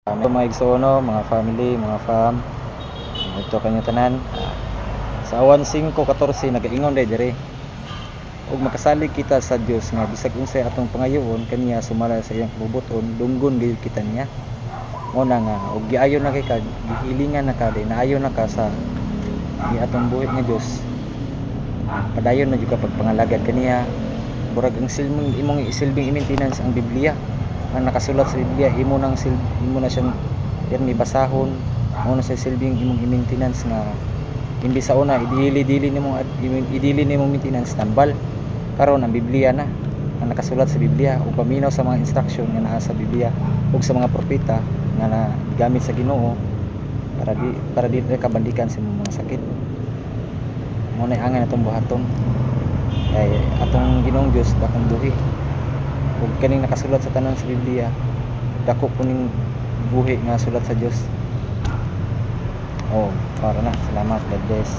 Mga igsono, mga family, mga fam, ito kanyo tanan. Sa awan 5:14 nagaingon dire ug makasalig kita sa Dios nga bisag unsay atong pangayoon kaniya sumala sa iyang kabubuton dunggon gayud kita niya. Muna nga ug giayon na kay ka, gihilingan na ka, naayon na ka sa atong buhi nga Dios. Padayon na jud ka pagpangalagad kaniya. Murag ang imong isilbing i-maintenance ang Biblia. Ang nakasulat sa Biblia imo na siyang pirmi basahon, mo na sa silbing imong i-maintenance nga imbis sa una idili nimong maintenance tambal. Karon ang Biblia na ang nakasulat sa Biblia ug paminaw sa mga instruction nga naa sa Biblia ug sa mga propeta nga nagamit sa Ginoo para di kabandikan sa mga sakit. Mo na angay natong buhaton kay atong Ginoong Dios dakong buhi ug kaning nakasulat sa tanan sa Biblia dako kuning buhi nga sulat sa Dios. Para na, salamat, God bless.